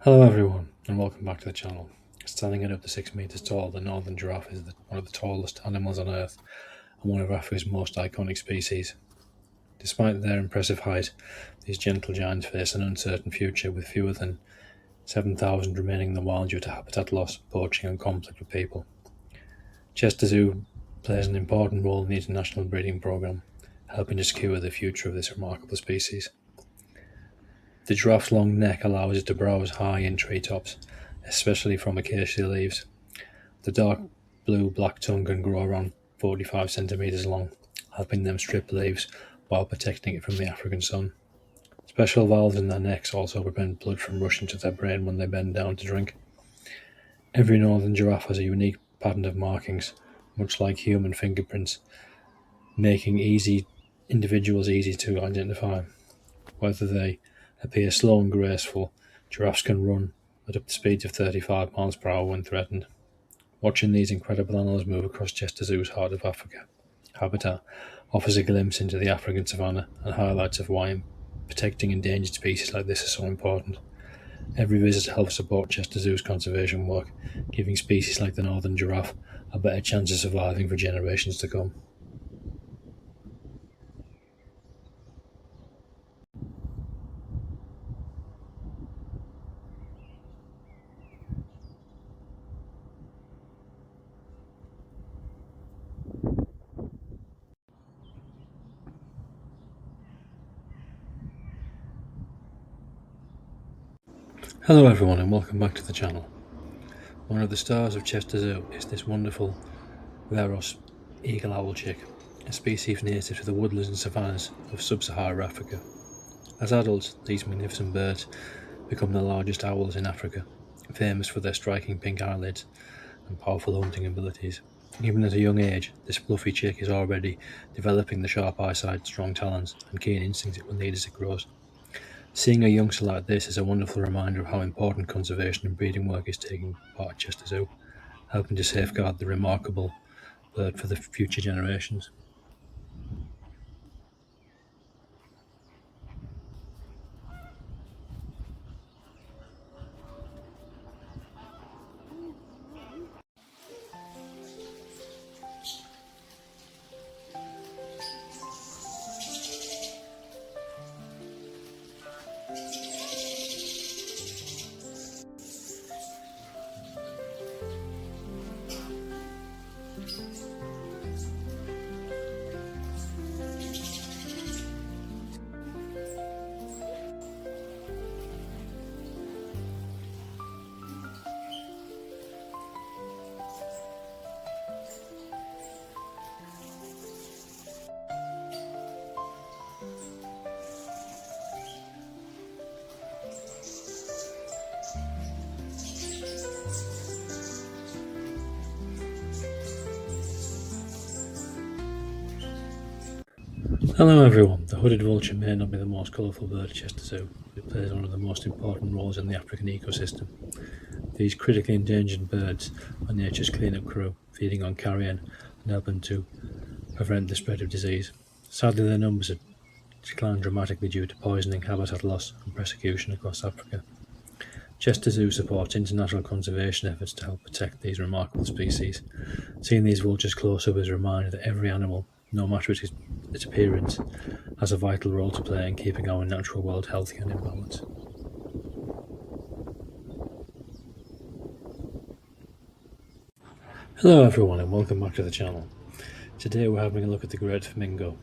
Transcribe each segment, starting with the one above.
Hello everyone, and welcome back to the channel. Standing at up to 6 meters tall, the northern giraffe is one of the tallest animals on Earth and one of Africa's most iconic species. Despite their impressive height, these gentle giants face an uncertain future with fewer than 7,000 remaining in the wild due to habitat loss, poaching and conflict with people. Chester Zoo plays an important role in the international breeding programme, helping to secure the future of this remarkable species. The giraffe's long neck allows it to browse high in treetops, especially from acacia leaves. The dark blue-black tongue can grow around 45 centimeters long, helping them strip leaves while protecting it from the African sun. Special valves in their necks also prevent blood from rushing to their brain when they bend down to drink. Every northern giraffe has a unique pattern of markings, much like human fingerprints, making individuals easy to identify. Whether they appear slow and graceful, giraffes can run at up to speeds of 35 miles per hour when threatened. Watching these incredible animals move across Chester Zoo's Heart of Africa habitat offers a glimpse into the African savannah and highlights of why protecting endangered species like this is so important. Every visit helps support Chester Zoo's conservation work, giving species like the northern giraffe a better chance of surviving for generations to come. Hello everyone and welcome back to the channel. One of the stars of Chester Zoo is this wonderful Verreaux eagle owl chick, a species native to the woodlands and savannas of sub-Saharan Africa. As adults, these magnificent birds become the largest owls in Africa, famous for their striking pink eyelids and powerful hunting abilities. Even at a young age, this fluffy chick is already developing the sharp eyesight, strong talons and keen instincts it will need as it grows. Seeing a youngster like this is a wonderful reminder of how important conservation and breeding work is taking part at Chester Zoo, helping to safeguard the remarkable bird for the future generations. Hello everyone, the hooded vulture may not be the most colourful bird at Chester Zoo, but it plays one of the most important roles in the African ecosystem. These critically endangered birds are nature's clean-up crew, feeding on carrion and helping to prevent the spread of disease. Sadly, their numbers have declined dramatically due to poisoning, habitat loss and persecution across Africa. Chester Zoo supports international conservation efforts to help protect these remarkable species. Seeing these vultures close up is a reminder that every animal, no matter its appearance, has a vital role to play in keeping our natural world healthy and in balance. Hello everyone and welcome back to the channel. Today we're having a look at the great flamingo,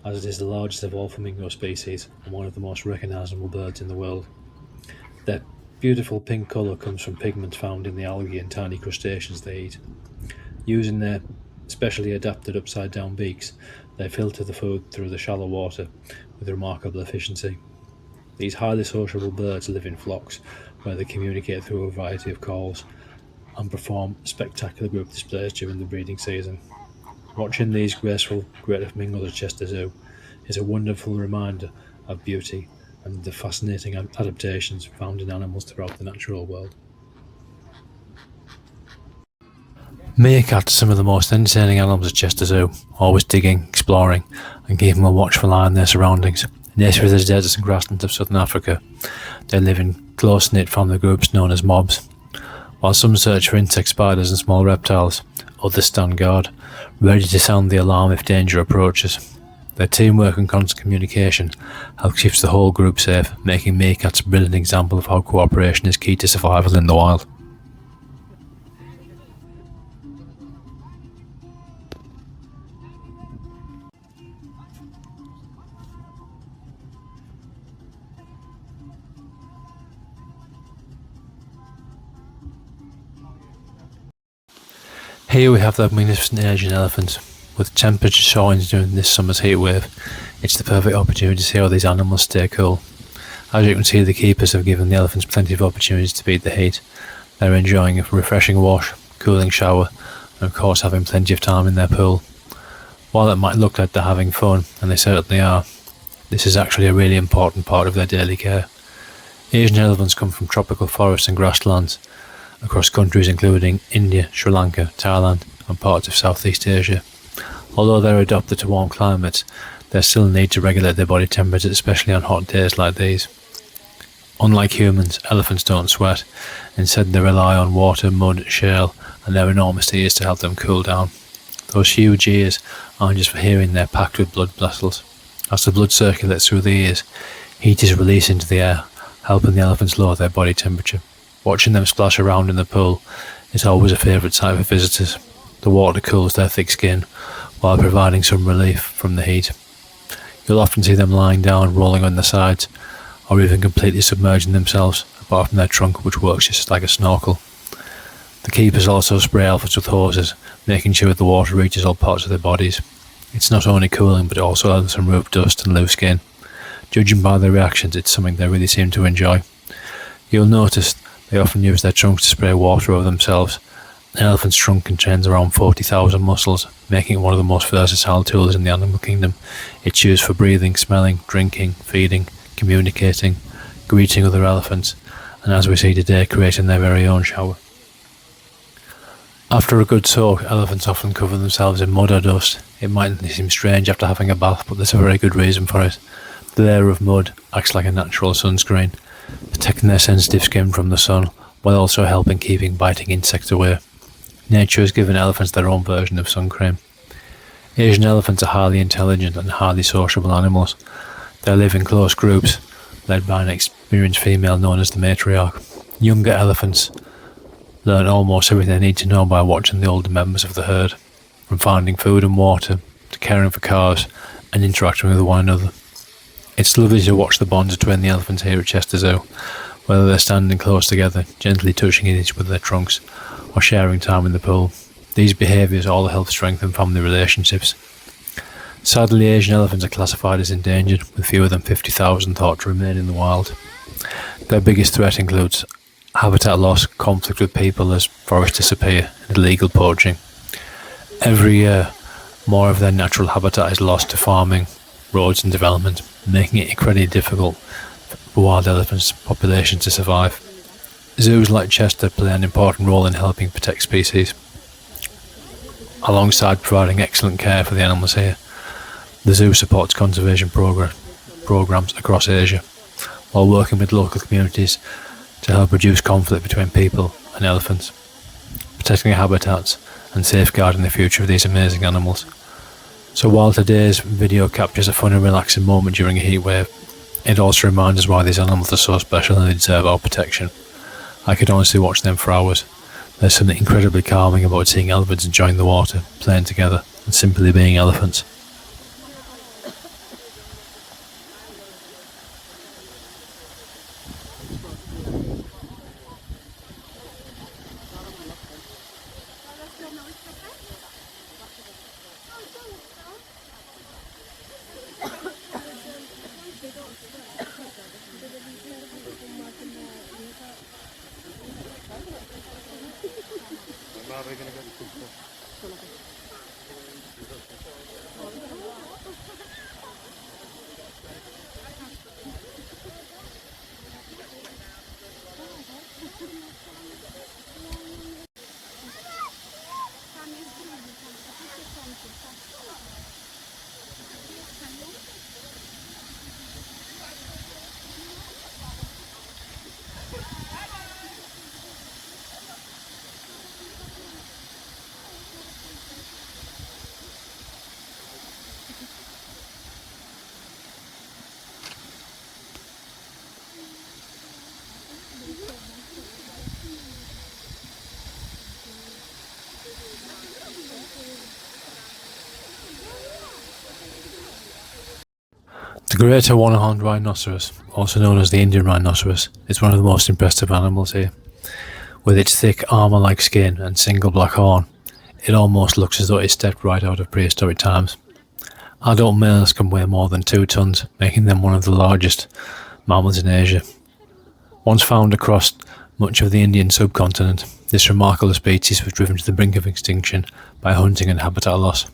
as it is the largest of all flamingo species and one of the most recognisable birds in the world. Their beautiful pink colour comes from pigments found in the algae and tiny crustaceans they eat. Using their specially adapted upside-down beaks, they filter the food through the shallow water with remarkable efficiency. These highly sociable birds live in flocks where they communicate through a variety of calls and perform spectacular group displays during the breeding season. Watching these graceful greater flamingos at Chester Zoo is a wonderful reminder of beauty and the fascinating adaptations found in animals throughout the natural world. Meerkats are some of the most entertaining animals at Chester Zoo, always digging, exploring, and keeping a watchful eye on their surroundings. Native to the deserts and grasslands of southern Africa, they live in close-knit family groups known as mobs. While some search for insect spiders and small reptiles, others stand guard, ready to sound the alarm if danger approaches. Their teamwork and constant communication help keep the whole group safe, making meerkats a brilliant example of how cooperation is key to survival in the wild. Here we have the magnificent Asian elephant. With temperatures soaring during this summer's heatwave, it's the perfect opportunity to see how these animals stay cool. As you can see, the keepers have given the elephants plenty of opportunities to beat the heat. They're enjoying a refreshing wash, cooling shower, and of course having plenty of time in their pool. While it might look like they're having fun, and they certainly are, this is actually a really important part of their daily care. Asian elephants come from tropical forests and grasslands across countries including India, Sri Lanka, Thailand, and parts of Southeast Asia. Although they're adapted to warm climates, they still need to regulate their body temperature, especially on hot days like these. Unlike humans, elephants don't sweat. Instead, they rely on water, mud, shale, and their enormous ears to help them cool down. Those huge ears aren't just for hearing, they're packed with blood vessels. As the blood circulates through the ears, heat is released into the air, helping the elephants lower their body temperature. Watching them splash around in the pool is always a favourite sight for visitors. The water cools their thick skin while providing some relief from the heat. You'll often see them lying down, rolling on their sides, or even completely submerging themselves, apart from their trunk, which works just like a snorkel. The keepers also spray elephants with hoses, making sure the water reaches all parts of their bodies. It's not only cooling, but it also helps them remove dust and loose skin. Judging by their reactions, it's something they really seem to enjoy. You'll notice they often use their trunks to spray water over themselves. An elephant's trunk contains around 40,000 muscles, making it one of the most versatile tools in the animal kingdom. It's used for breathing, smelling, drinking, feeding, communicating, greeting other elephants, and as we see today, creating their very own shower. After a good soak, elephants often cover themselves in mud or dust. It might seem strange after having a bath, but there's a very good reason for it. The layer of mud acts like a natural sunscreen, protecting their sensitive skin from the sun, while also helping keeping biting insects away. Nature has given elephants their own version of sun cream. Asian elephants are highly intelligent and highly sociable animals. They live in close groups, led by an experienced female known as the matriarch. Younger elephants learn almost everything they need to know by watching the older members of the herd, from finding food and water, to caring for calves, and interacting with one another. It's lovely to watch the bonds between the elephants here at Chester Zoo, whether they're standing close together, gently touching each with their trunks, or sharing time in the pool. These behaviours all help strengthen family relationships. Sadly, Asian elephants are classified as endangered, with fewer than 50,000 thought to remain in the wild. Their biggest threat includes habitat loss, conflict with people as forests disappear, and illegal poaching. Every year, more of their natural habitat is lost to farming, roads and development, making it incredibly difficult for wild elephants populations to survive. Zoos like Chester play an important role in helping protect species. Alongside providing excellent care for the animals here, the zoo supports conservation programs across Asia, while working with local communities to help reduce conflict between people and elephants, protecting habitats and safeguarding the future of these amazing animals. So while today's video captures a fun and relaxing moment during a heatwave, it also reminds us why these animals are so special and they deserve our protection. I could honestly watch them for hours. There's something incredibly calming about seeing elephants enjoying the water, playing together, and simply being elephants. greater one-horned rhinoceros, also known as the Indian rhinoceros, is one of the most impressive animals here. With its thick armour-like skin and single black horn, it almost looks as though it stepped right out of prehistoric times. Adult males can weigh more than 2 tons, making them one of the largest mammals in Asia. Once found across much of the Indian subcontinent, this remarkable species was driven to the brink of extinction by hunting and habitat loss.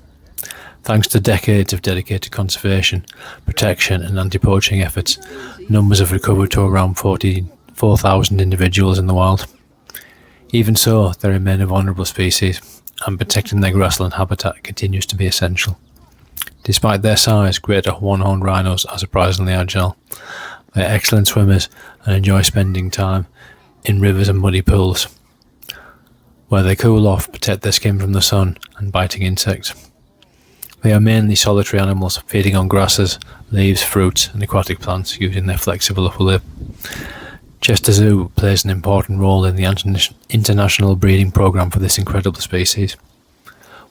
Thanks to decades of dedicated conservation, protection and anti-poaching efforts, numbers have recovered to around 4,000 individuals in the wild. Even so, they remain a vulnerable species, and protecting their grassland habitat continues to be essential. Despite their size, greater one-horned rhinos are surprisingly agile. They are excellent swimmers and enjoy spending time in rivers and muddy pools, where they cool off, protect their skin from the sun and biting insects. They are mainly solitary animals, feeding on grasses, leaves, fruits and aquatic plants using their flexible upper lip. Chester Zoo plays an important role in the international breeding programme for this incredible species,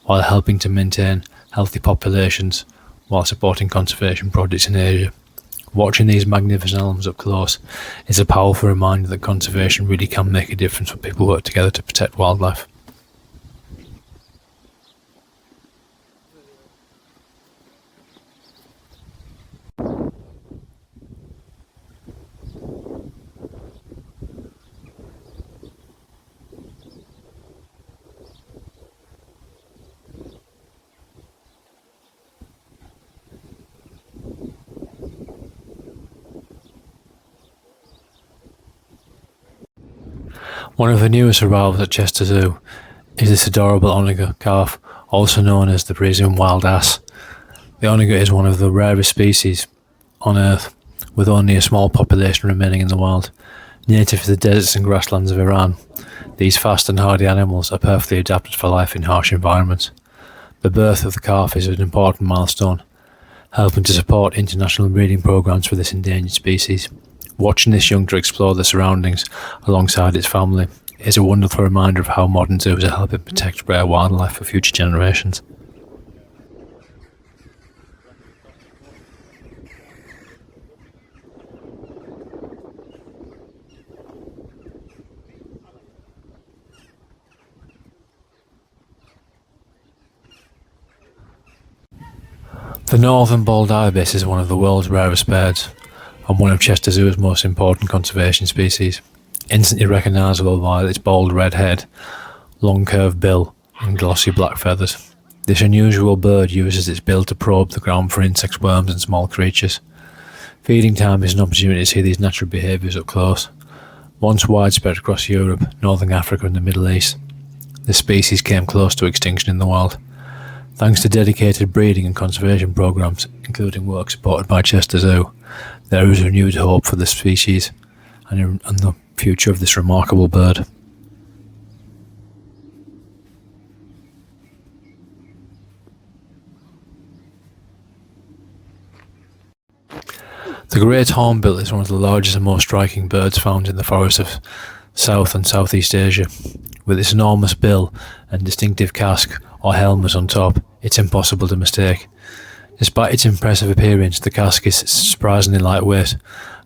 while helping to maintain healthy populations while supporting conservation projects in Asia. Watching these magnificent animals up close is a powerful reminder that conservation really can make a difference when people work together to protect wildlife. One of the newest arrivals at Chester Zoo is this adorable Onager calf, also known as the Parisian wild ass. The Onager is one of the rarest species on Earth, with only a small population remaining in the wild. Native to the deserts and grasslands of Iran, these fast and hardy animals are perfectly adapted for life in harsh environments. The birth of the calf is an important milestone, helping to support international breeding programs for this endangered species. Watching this youngster explore the surroundings alongside its family is a wonderful reminder of how modern zoos are helping protect rare wildlife for future generations. The northern bald ibis is one of the world's rarest birds, and one of Chester Zoo's most important conservation species, instantly recognisable by its bold red head, long curved bill and glossy black feathers. This unusual bird uses its bill to probe the ground for insects, worms and small creatures. Feeding time is an opportunity to see these natural behaviours up close. Once widespread across Europe, Northern Africa and the Middle East, this species came close to extinction in the wild. Thanks to dedicated breeding and conservation programs, including work supported by Chester Zoo, there is renewed hope for this species and the future of this remarkable bird. The great hornbill is one of the largest and most striking birds found in the forests of South and Southeast Asia. With its enormous bill and distinctive casque or helmet on top, it's impossible to mistake. Despite its impressive appearance, the casque is surprisingly lightweight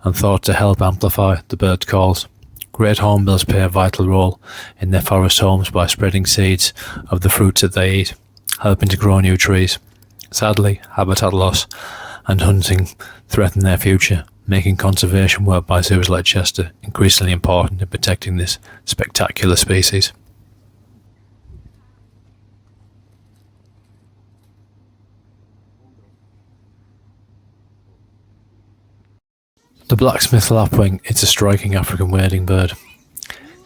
and thought to help amplify the bird's calls. Great hornbills play a vital role in their forest homes by spreading seeds of the fruits that they eat, helping to grow new trees. Sadly, habitat loss and hunting threaten their future, making conservation work by zoos like Chester increasingly important in protecting this spectacular species. The Blacksmith lapwing is a striking African wading bird,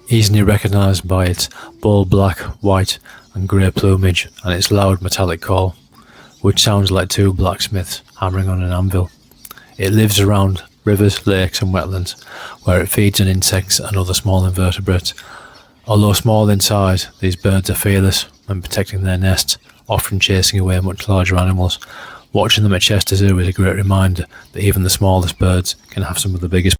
easily recognised by its bold black, white and grey plumage and its loud metallic call, which sounds like two blacksmiths hammering on an anvil. It lives around rivers, lakes and wetlands, where it feeds on insects and other small invertebrates. Although small in size, these birds are fearless when protecting their nests, often chasing away much larger animals. Watching them at Chester Zoo is a great reminder that even the smallest birds can have some of the biggest